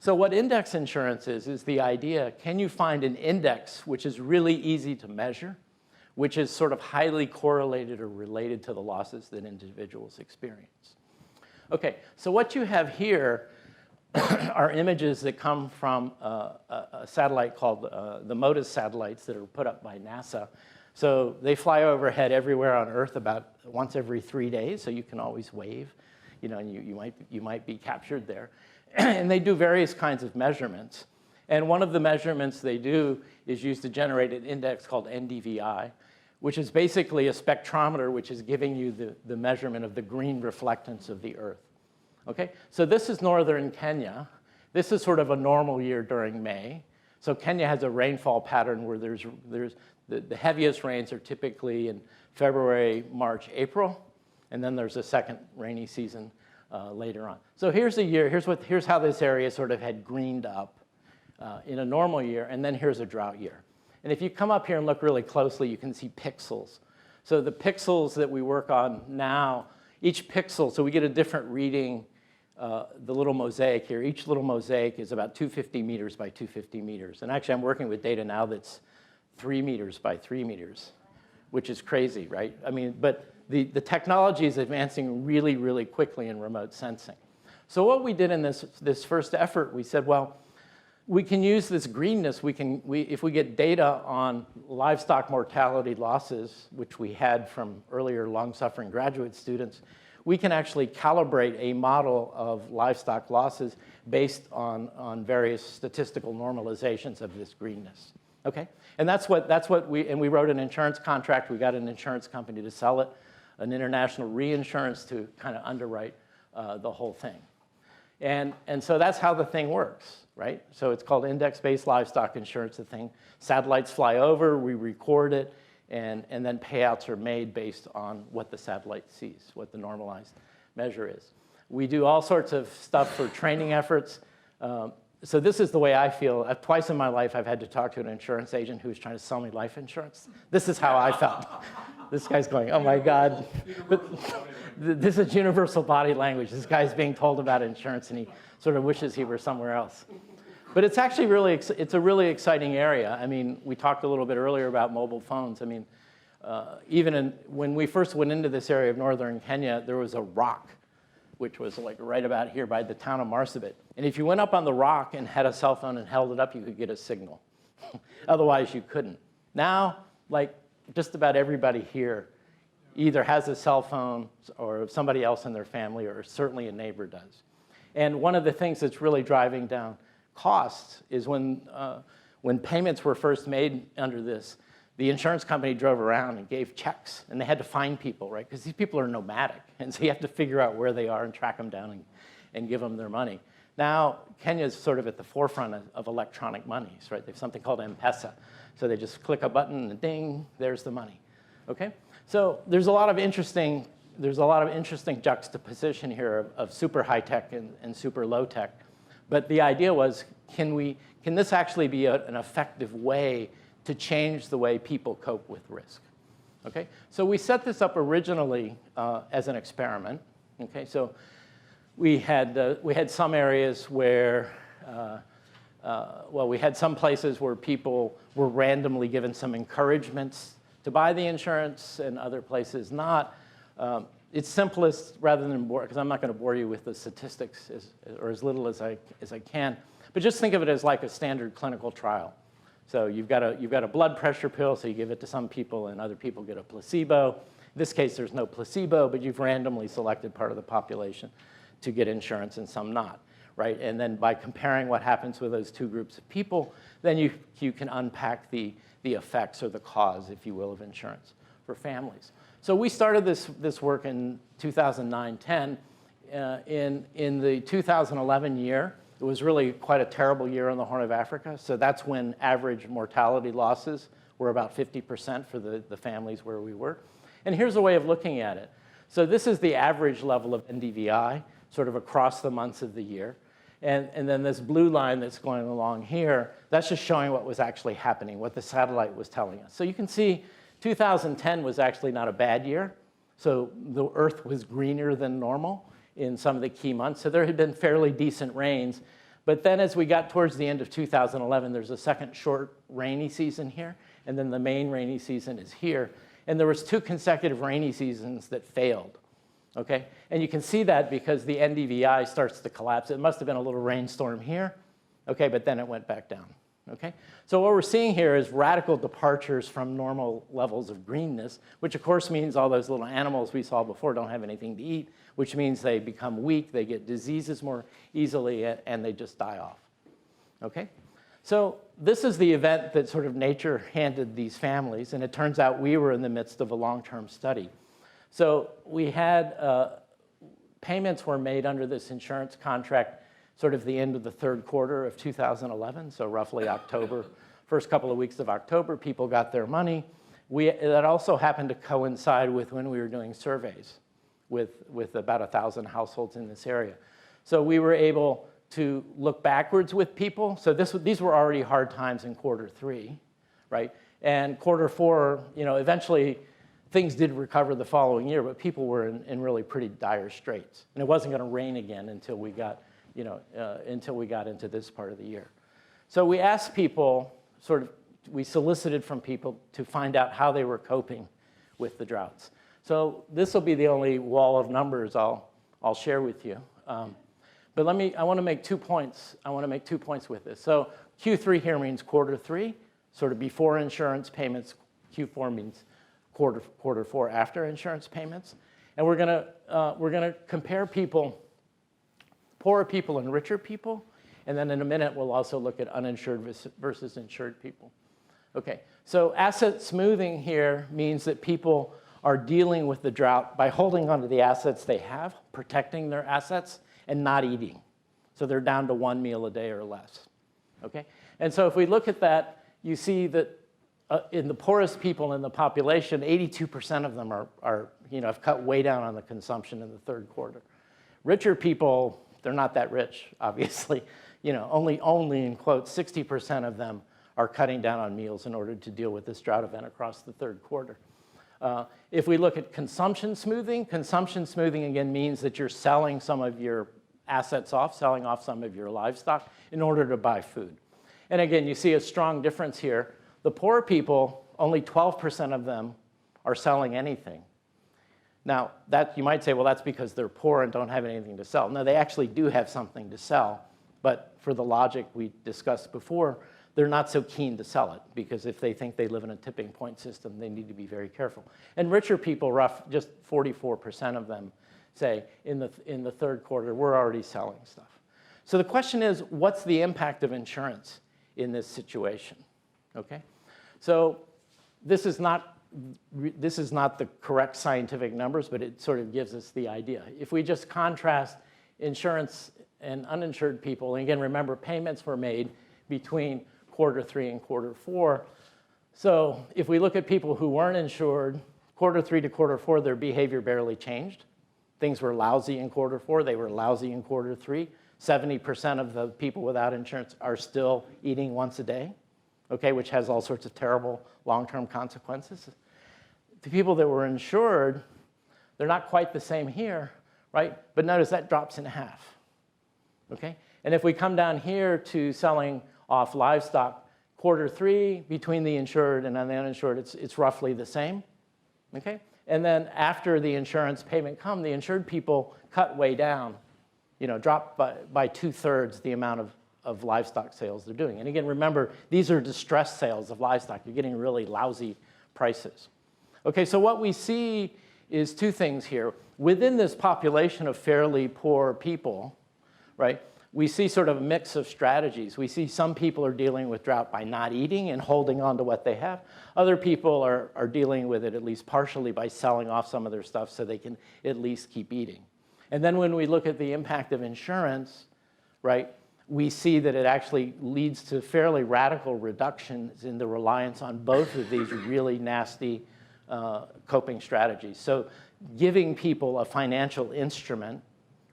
So what index insurance is the idea, can you find an index which is really easy to measure, which is sort of highly correlated or related to the losses that individuals experience? Okay, so what you have here are images that come from a satellite called the MODIS satellites that are put up by NASA. So they fly overhead everywhere on Earth about once every 3 days, so you can always wave, and you might be captured there. And they do various kinds of measurements. And one of the measurements they do is used to generate an index called NDVI, which is basically a spectrometer which is giving you the measurement of the green reflectance of the Earth. Okay, so this is northern Kenya. This is sort of a normal year during May. So Kenya has a rainfall pattern where the heaviest rains are typically in February, March, April, and then there's a second rainy season later on. So here's a year, here's how this area sort of had greened up in a normal year, and then here's a drought year. And if you come up here and look really closely, you can see pixels. So the pixels that we work on now, each pixel, so we get a different reading, the little mosaic here, each little mosaic is about 250 meters by 250 meters. And actually, I'm working with data now that's 3 meters by 3 meters, which is crazy, right? I mean, but the technology is advancing really, really quickly in remote sensing. So what we did in this first effort, we said, well, we can use this greenness. If we get data on livestock mortality losses, which we had from earlier long-suffering graduate students, we can actually calibrate a model of livestock losses based on various statistical normalizations of this greenness. Okay, and that's what we wrote an insurance contract. We got an insurance company to sell it, an international reinsurance to kind of underwrite the whole thing. And so that's how the thing works, right? So it's called index-based livestock insurance. The thing, satellites fly over, we record it, and then payouts are made based on what the satellite sees, what the normalized measure is. We do all sorts of stuff for training efforts. So this is the way I feel. Twice in my life, I've had to talk to an insurance agent who was trying to sell me life insurance. This is how I felt. This guy's going, oh my God. But this is universal body language. This guy's being told about insurance, and he sort of wishes he were somewhere else. But it's actually it's a really exciting area. I mean, we talked a little bit earlier about mobile phones. I mean, when we first went into this area of northern Kenya, there was a rock, which was like right about here by the town of Marsabit. And if you went up on the rock and had a cell phone and held it up, you could get a signal. Otherwise, you couldn't. Now, like just about everybody here either has a cell phone or somebody else in their family, or certainly a neighbor does. And one of the things that's really driving down costs is when payments were first made under this, the insurance company drove around and gave checks, and they had to find people, right? Because these people are nomadic, and so you have to figure out where they are and track them down and give them their money. Now, Kenya is sort of at the forefront of electronic monies, right? They have something called M-Pesa. So they just click a button and ding, there's the money, okay? So there's a lot of interesting juxtaposition here of super high tech and super low tech. But the idea was, can this actually be an effective way to change the way people cope with risk? Okay, so we set this up originally as an experiment. Okay, so we had some areas where well, we had some places where people were randomly given some encouragements to buy the insurance and other places not. It's simplest rather than bore, because I'm not going to bore you with the statistics or as little as I can. But just think of it as like a standard clinical trial. So you've got a blood pressure pill, so you give it to some people and other people get a placebo. In this case, there's no placebo, but you've randomly selected part of the population to get insurance and some not, right? And then by comparing what happens with those two groups of people, then you can unpack the effects or the cause, if you will, of insurance for families. So we started this work in 2009-10. In the 2011 year, it was really quite a terrible year on the Horn of Africa. So that's when average mortality losses were about 50% for the families where we were. And here's a way of looking at it. So this is the average level of NDVI, sort of across the months of the year. And then this blue line that's going along here, that's just showing what was actually happening, what the satellite was telling us. So you can see 2010 was actually not a bad year. So the Earth was greener than normal in some of the key months. So there had been fairly decent rains. But then as we got towards the end of 2011, there's a second short rainy season here. And then the main rainy season is here. And there was 2 consecutive rainy seasons that failed. Okay? And you can see that because the NDVI starts to collapse. It must have been a little rainstorm here. Okay, but then it went back down. Okay? So what we're seeing here is radical departures from normal levels of greenness, which of course means all those little animals we saw before don't have anything to eat, which means they become weak, they get diseases more easily, and they just die off. Okay? So this is the event that sort of nature handed these families, and it turns out we were in the midst of a long-term study. So we had payments were made under this insurance contract sort of the end of the third quarter of 2011, so roughly October, first couple of weeks of October, people got their money. That also happened to coincide with when we were doing surveys with about 1,000 households in this area. So we were able to look backwards with people. So these were already hard times in quarter 3, right? And quarter 4, eventually things did recover the following year, but people were in really pretty dire straits. And it wasn't going to rain again until we got into this part of the year. So we asked people, we solicited from people to find out how they were coping with the droughts. So this will be the only wall of numbers I'll share with you. But I want to make 2 points. I want to make 2 points with this. So Q3 here means quarter 3, sort of before insurance payments. Q4 means quarter 4 after insurance payments. And we're gonna compare people, poorer people and richer people. And then in a minute, we'll also look at uninsured versus insured people. Okay, so asset smoothing here means that people are dealing with the drought by holding onto the assets they have, protecting their assets, and not eating. So they're down to 1 meal a day or less. Okay, and so if we look at that, you see that in the poorest people in the population, 82% of them have cut way down on the consumption in the third quarter. Richer people, they're not that rich, obviously. Only in quotes, 60% of them are cutting down on meals in order to deal with this drought event across the third quarter. If we look at consumption smoothing again means that you're selling some of your assets off, selling off some of your livestock in order to buy food. And again, you see a strong difference here. The poor people, only 12% of them are selling anything. Now, you might say, well, that's because they're poor and don't have anything to sell. No, they actually do have something to sell, but for the logic we discussed before, they're not so keen to sell it, because if they think they live in a tipping point system, they need to be very careful. And richer people, just 44% of them say, in the third quarter, we're already selling stuff. So the question is, what's the impact of insurance in this situation? Okay, so this is not the correct scientific numbers, but it sort of gives us the idea. If we just contrast insurance and uninsured people, and again, remember, payments were made between quarter 3 and quarter 4. So if we look at people who weren't insured, quarter 3 to quarter 4, their behavior barely changed. Things were lousy in quarter 4, they were lousy in quarter 3. 70% of the people without insurance are still eating once a day, okay, which has all sorts of terrible long-term consequences. The people that were insured, they're not quite the same here, right? But notice that drops in half, okay? And if we come down here to selling off livestock. Q3, between the insured and the uninsured, it's roughly the same, okay? And then after the insurance payment come, the insured people cut way down, drop by 2/3 the amount of livestock sales they're doing. And again, remember, these are distressed sales of livestock. You're getting really lousy prices. Okay, so what we see is two things here. Within this population of fairly poor people, right, we see sort of a mix of strategies. We see some people are dealing with drought by not eating and holding on to what they have. Other people are dealing with it at least partially by selling off some of their stuff so they can at least keep eating. And then when we look at the impact of insurance, right, we see that it actually leads to fairly radical reductions in the reliance on both of these really nasty coping strategies. So giving people a financial instrument,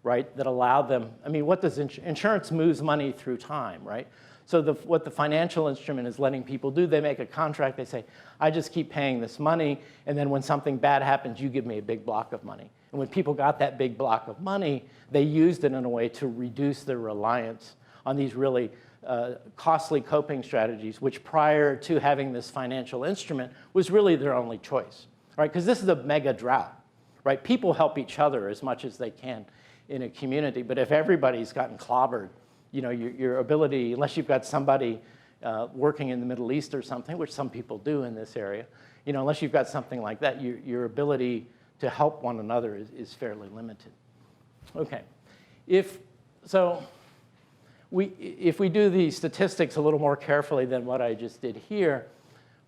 right, that allowed them, I mean, what does insurance moves money through time, right? So what the financial instrument is letting people do, they make a contract, they say, I just keep paying this money, and then when something bad happens, you give me a big block of money. And when people got that big block of money, they used it in a way to reduce their reliance on these really costly coping strategies, which prior to having this financial instrument was really their only choice, right? Because this is a mega drought, right? People help each other as much as they can in a community, but if everybody's gotten clobbered, your ability, unless you've got somebody working in the Middle East or something, which some people do in this area, unless you've got something like that, your ability to help one another is fairly limited. Okay, if we do the statistics a little more carefully than what I just did here,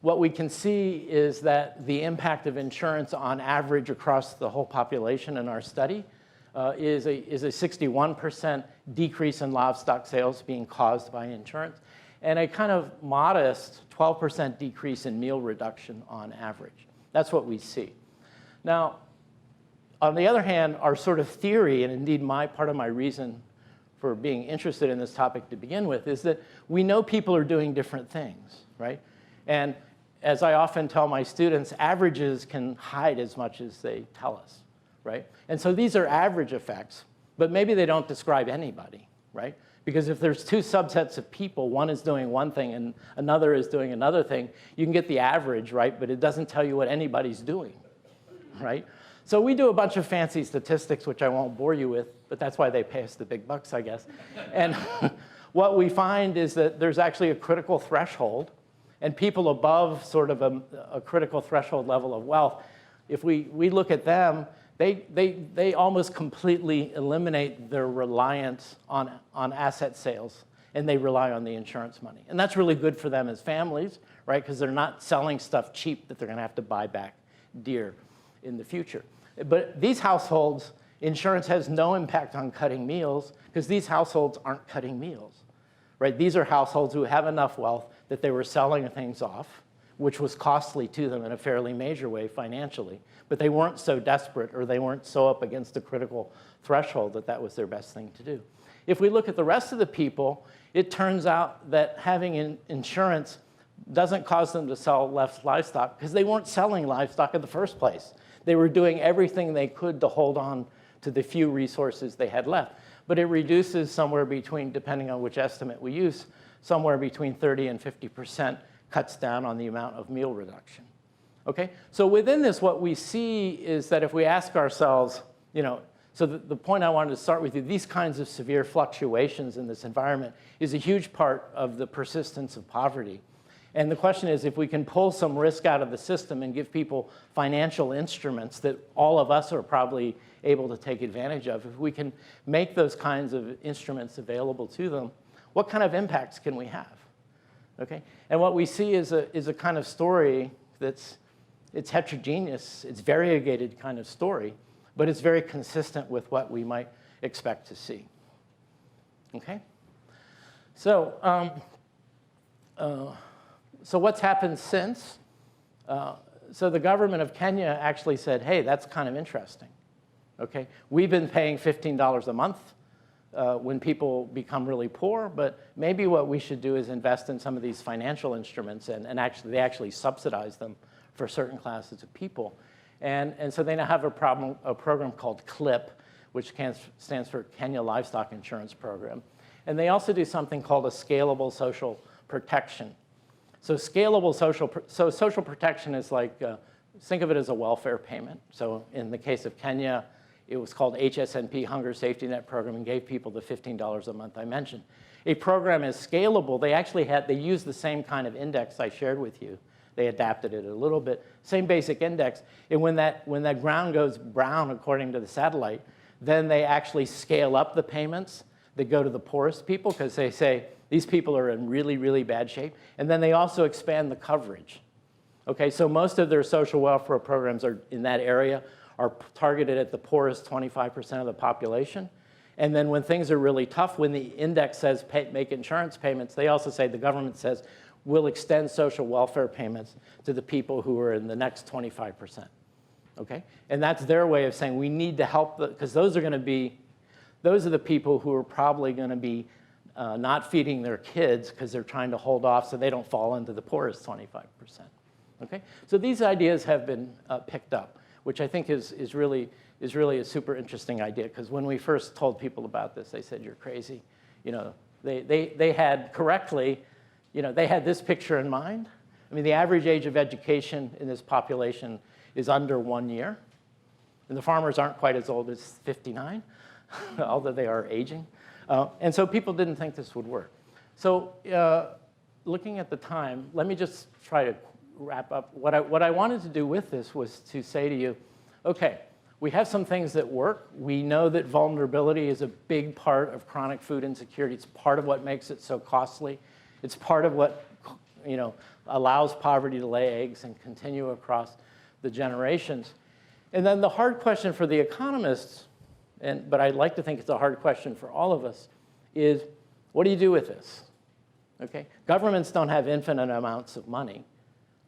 what we can see is that the impact of insurance on average across the whole population in our study is a 61% decrease in livestock sales being caused by insurance, and a kind of modest 12% decrease in meal reduction on average. That's what we see. Now, on the other hand, our sort of theory, and indeed part of my reason for being interested in this topic to begin with, is that we know people are doing different things, right? And as I often tell my students, averages can hide as much as they tell us, right? And so these are average effects, but maybe they don't describe anybody, right? Because if there's two subsets of people, one is doing one thing and another is doing another thing, you can get the average, right? But it doesn't tell you what anybody's doing, right? So we do a bunch of fancy statistics, which I won't bore you with, but that's why they pay us the big bucks, I guess. And what we find is that there's actually a critical threshold, and people above sort of a critical threshold level of wealth, if we look at them, they almost completely eliminate their reliance on asset sales, and they rely on the insurance money. And that's really good for them as families, right? Because they're not selling stuff cheap that they're going to have to buy back dear in the future. But these households, insurance has no impact on cutting meals because these households aren't cutting meals, right? These are households who have enough wealth that they were selling things off, which was costly to them in a fairly major way financially, but they weren't so desperate or they weren't so up against a critical threshold that that was their best thing to do. If we look at the rest of the people, it turns out that having insurance doesn't cause them to sell less livestock because they weren't selling livestock in the first place. They were doing everything they could to hold on to the few resources they had left. But it reduces somewhere between, depending on which estimate we use, somewhere between 30 and 50% cuts down on the amount of meal reduction. Okay? So within this, what we see is that if we ask ourselves, so the point I wanted to start with you, these kinds of severe fluctuations in this environment is a huge part of the persistence of poverty. And the question is, if we can pull some risk out of the system and give people financial instruments that all of us are probably able to take advantage of, if we can make those kinds of instruments available to them, what kind of impacts can we have? Okay? And what we see is a kind of story it's heterogeneous, it's variegated kind of story, but it's very consistent with what we might expect to see. Okay? So, so what's happened since? So the government of Kenya actually said, hey, that's kind of interesting. Okay? We've been paying $15 a month when people become really poor, but maybe what we should do is invest in some of these financial instruments, and they actually subsidize them for certain classes of people. And so they now have a program called CLIP, which stands for Kenya Livestock Insurance Program. And they also do something called a scalable social protection. So social protection is like, think of it as a welfare payment. So in the case of Kenya, it was called HSNP, Hunger Safety Net Program, and gave people the $15 a month I mentioned. A program is scalable. They used the same kind of index I shared with you. They adapted it a little bit, same basic index. And when that ground goes brown, according to the satellite, then they actually scale up the payments that go to the poorest people, because they say these people are in really, really bad shape. And then they also expand the coverage. Okay, so most of their social welfare programs are in that area, are targeted at the poorest 25% of the population. And then when things are really tough, when the index says make insurance payments, they also say, the government says, we'll extend social welfare payments to the people who are in the next 25%. Okay? And that's their way of saying we need to help, because those are the people who are probably going to be not feeding their kids because they're trying to hold off so they don't fall into the poorest 25%. Okay? So these ideas have been picked up, which I think is really a super interesting idea, because when we first told people about this, they said, you're crazy. You know, they had correctly, you know, they had this picture in mind. I mean, the average age of education in this population is under 1 year. And the farmers aren't quite as old as 59, although they are aging. And so people didn't think this would work. So looking at the time, let me just try to wrap up. What I wanted to do with this was to say to you, okay, we have some things that work. We know that vulnerability is a big part of chronic food insecurity. It's part of what makes it so costly. It's part of what, you know, allows poverty to lay eggs and continue across the generations. And then the hard question for the economists, but I'd like to think it's a hard question for all of us, is what do you do with this? Okay? Governments don't have infinite amounts of money,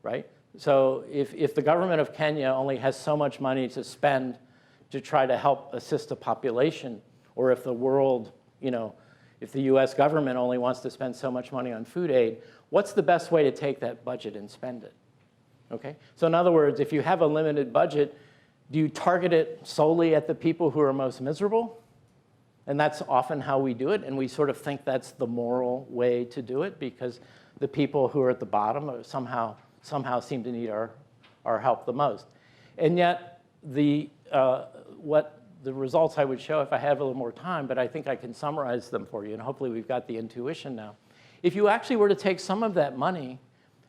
right? So if the government of Kenya only has so much money to spend to try to help assist a population, or if the world, you know, if the US government only wants to spend so much money on food aid, what's the best way to take that budget and spend it? Okay? So in other words, if you have a limited budget, do you target it solely at the people who are most miserable? And that's often how we do it, and we sort of think that's the moral way to do it, because the people who are at the bottom are somehow seem to need our help the most. And yet, what the results I would show if I had a little more time, but I think I can summarize them for you, and hopefully we've got the intuition now. If you actually were to take some of that money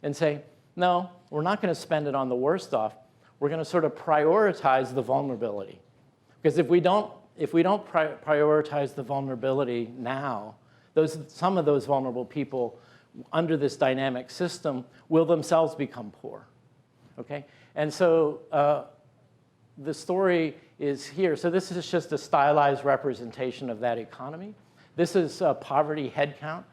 and say, no, we're not going to spend it on the worst off, we're going to sort of prioritize the vulnerability. Because if we don't prioritize the vulnerability now, some of those vulnerable people under this dynamic system will themselves become poor. Okay? And so the story is here. So this is just a stylized representation of that economy. This is poverty headcount.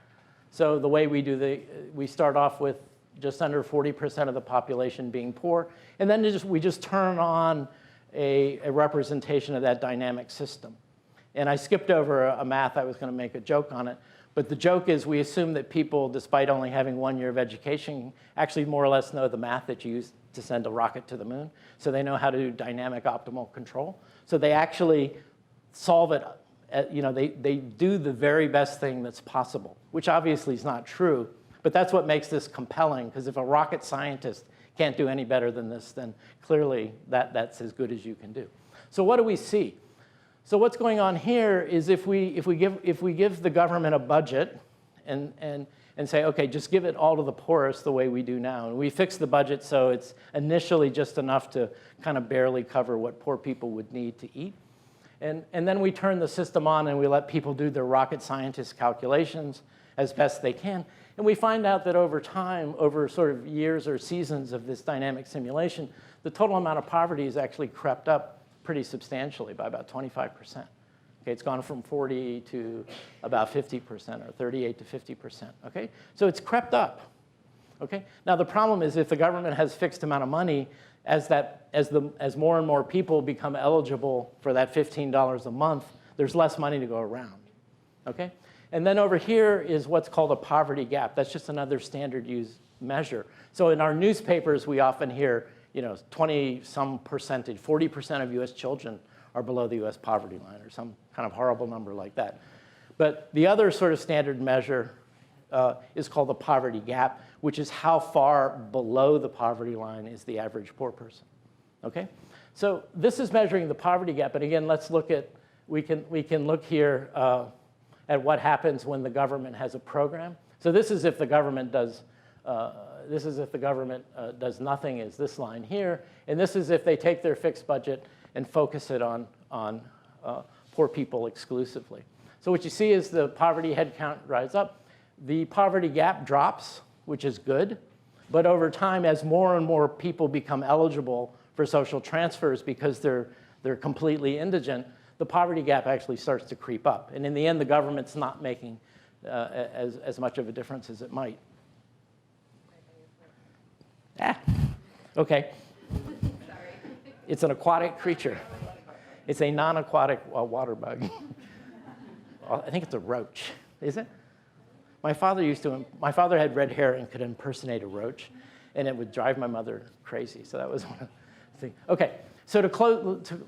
So the way we do we start off with just under 40% of the population being poor, and then we just turn on a representation of that dynamic system. And I skipped over a math. I was going to make a joke on it. But the joke is we assume that people, despite only having 1 year of education, actually more or less know the math that you use to send a rocket to the moon. So they know how to do dynamic optimal control. So they actually solve it. You know, they do the very best thing that's possible, which obviously is not true. But that's what makes this compelling, because if a rocket scientist can't do any better than this, then clearly that's as good as you can do. So what do we see? So what's going on here is if we give the government a budget and say, okay, just give it all to the poorest the way we do now, and we fix the budget so it's initially just enough to kind of barely cover what poor people would need to eat. And then we turn the system on and we let people do their rocket scientist calculations as best they can. And we find out that over time, over sort of years or seasons of this dynamic simulation, the total amount of poverty has actually crept up pretty substantially by about 25%. Okay, it's gone from 40 to about 50%, or 38 to 50%. Okay, so it's crept up. Okay, now the problem is if the government has fixed amount of money, as more and more people become eligible for that $15 a month, there's less money to go around. Okay, and then over here is what's called a poverty gap. That's just another standard use measure. So in our newspapers, we often hear, you know, 20-some percentage, 40% of US children are below the US poverty line, or some kind of horrible number like that. But the other sort of standard measure is called the poverty gap, which is how far below the poverty line is the average poor person. Okay? So this is measuring the poverty gap. And again, let's look at, we can look here at what happens when the government has a program. So this is if the government does, nothing, is this line here. And this is if they take their fixed budget and focus it on poor people exclusively. So what you see is the poverty head count rise up. The poverty gap drops, which is good. But over time, as more and more people become eligible for social transfers because they're completely indigent, the poverty gap actually starts to creep up. And in the end, the government's not making as much of a difference as it might. Okay. Sorry. It's an aquatic creature. It's a non-aquatic water bug. I think it's a roach. Is it? My father had red hair and could impersonate a roach, and it would drive my mother crazy. So that was one of the things. Okay, so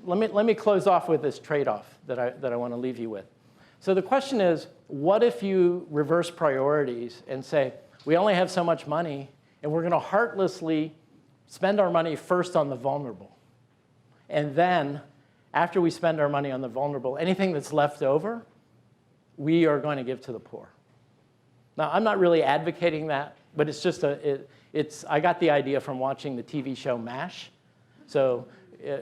let me close off with this trade-off that I want to leave you with. So the question is, what if you reverse priorities and say, we only have so much money, and we're going to heartlessly spend our money first on the vulnerable. And then, after we spend our money on the vulnerable, anything that's left over, we are going to give to the poor. Now, I'm not really advocating that, but it's just I got the idea from watching the TV show MASH. So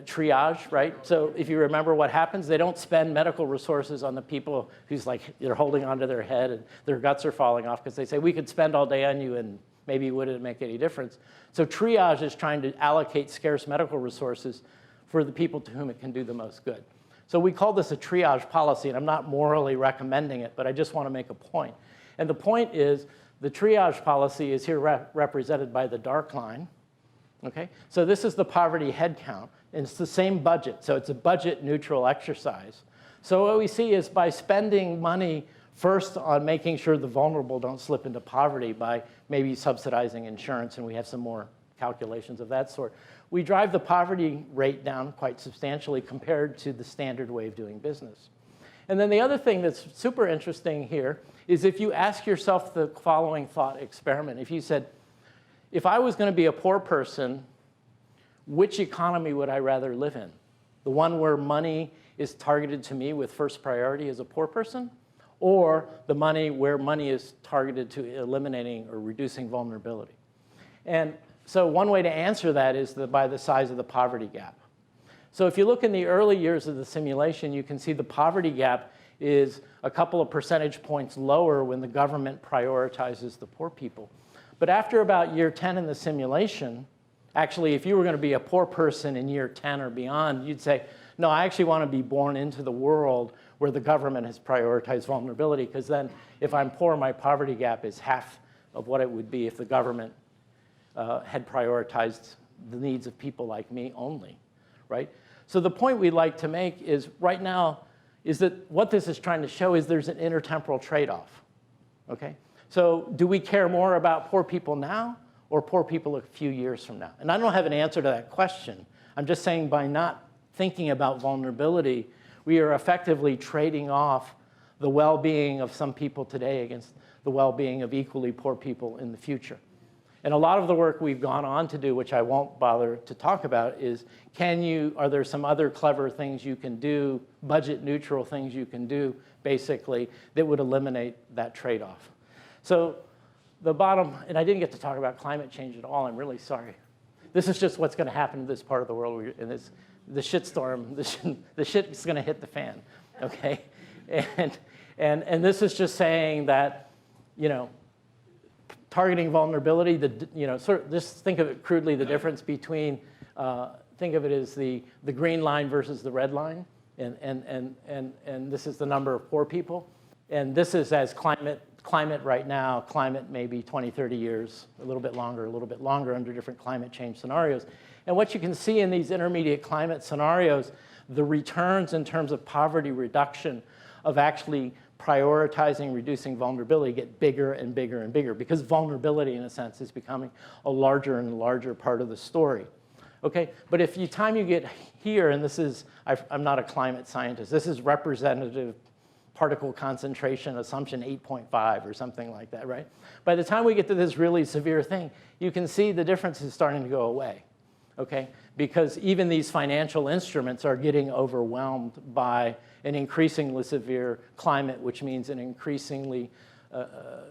triage, right? So if you remember what happens, they don't spend medical resources on the people who's like, they're holding onto their head and their guts are falling off because they say, we could spend all day on you and maybe it wouldn't make any difference. So triage is trying to allocate scarce medical resources for the people to whom it can do the most good. So we call this a triage policy, and I'm not morally recommending it, but I just want to make a point. And the point is, the triage policy is here represented by the dark line. Okay? So this is the poverty head count, and it's the same budget. So it's a budget neutral exercise. So what we see is by spending money first on making sure the vulnerable don't slip into poverty by maybe subsidizing insurance, and we have some more calculations of that sort, we drive the poverty rate down quite substantially compared to the standard way of doing business. And then the other thing that's super interesting here is if you ask yourself the following thought experiment. If you said, if I was going to be a poor person, which economy would I rather live in? The one where money is targeted to me with first priority as a poor person? Or the money where money is targeted to eliminating or reducing vulnerability? And so one way to answer that is by the size of the poverty gap. So if you look in the early years of the simulation, you can see the poverty gap is a couple of percentage points lower when the government prioritizes the poor people. But after about year 10 in the simulation, actually, if you were going to be a poor person in year 10 or beyond, you'd say, no, I actually want to be born into the world where the government has prioritized vulnerability, because then if I'm poor, my poverty gap is half of what it would be if the government had prioritized the needs of people like me only, right? So the point we'd like to make is right now is that what this is trying to show is there's an intertemporal trade-off, okay? So do we care more about poor people now or poor people a few years from now? And I don't have an answer to that question. I'm just saying by not thinking about vulnerability, we are effectively trading off the well-being of some people today against the well-being of equally poor people in the future. And a lot of the work we've gone on to do, which I won't bother to talk about, is are there some other clever things you can do, budget neutral things you can do, basically, that would eliminate that trade-off? So the bottom, and I didn't get to talk about climate change at all, I'm really sorry. This is just what's going to happen in this part of the world, in the shitstorm, the shit's going to hit the fan, okay? And this is just saying that, targeting vulnerability, just think of it crudely, the difference between, think of it as the green line versus the red line, and this is the number of poor people, and this is as climate right now, climate maybe 20, 30 years, a little bit longer under different climate change scenarios. And what you can see in these intermediate climate scenarios, the returns in terms of poverty reduction of actually prioritizing reducing vulnerability get bigger and bigger and bigger, because vulnerability, in a sense, is becoming a larger and larger part of the story. Okay, but if time you get here, and this is, I'm not a climate scientist, this is representative particle concentration assumption 8.5 or something like that, right? By the time we get to this really severe thing, you can see the difference is starting to go away, okay? Because even these financial instruments are getting overwhelmed by an increasingly severe climate, which means an increasingly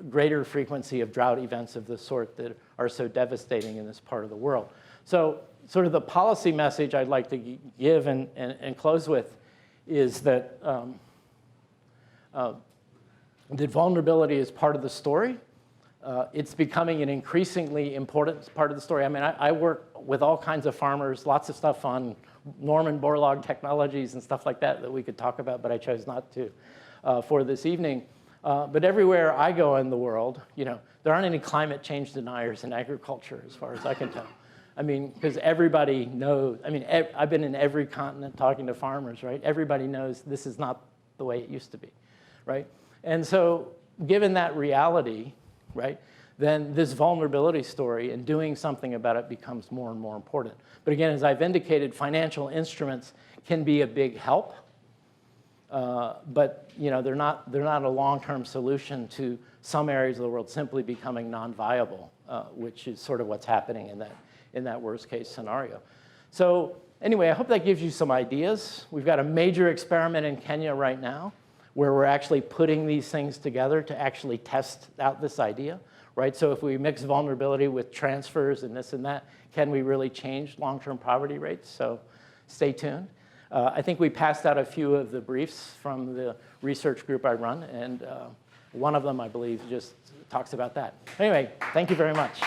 greater frequency of drought events of the sort that are so devastating in this part of the world. So sort of the policy message I'd like to give and close with is that that vulnerability is part of the story. It's becoming an increasingly important part of the story. I mean, I work with all kinds of farmers, lots of stuff on Norman Borlaug technologies and stuff like that we could talk about, but I chose not to for this evening. But everywhere I go in the world, you know, there aren't any climate change deniers in agriculture, as far as I can tell. I mean, because everybody knows, I mean, I've been in every continent talking to farmers, right? Everybody knows this is not the way it used to be, right? And so given that reality, right, then this vulnerability story and doing something about it becomes more and more important. But again, as I've indicated, financial instruments can be a big help, but you know, they're not a long-term solution to some areas of the world simply becoming non-viable, which is sort of what's happening in that worst-case scenario. So anyway, I hope that gives you some ideas. We've got a major experiment in Kenya right now where we're actually putting these things together to actually test out this idea, right? So if we mix vulnerability with transfers and this and that, can we really change long-term poverty rates? So stay tuned. I think we passed out a few of the briefs from the research group I run, and one of them, I believe, just talks about that. Anyway, thank you very much.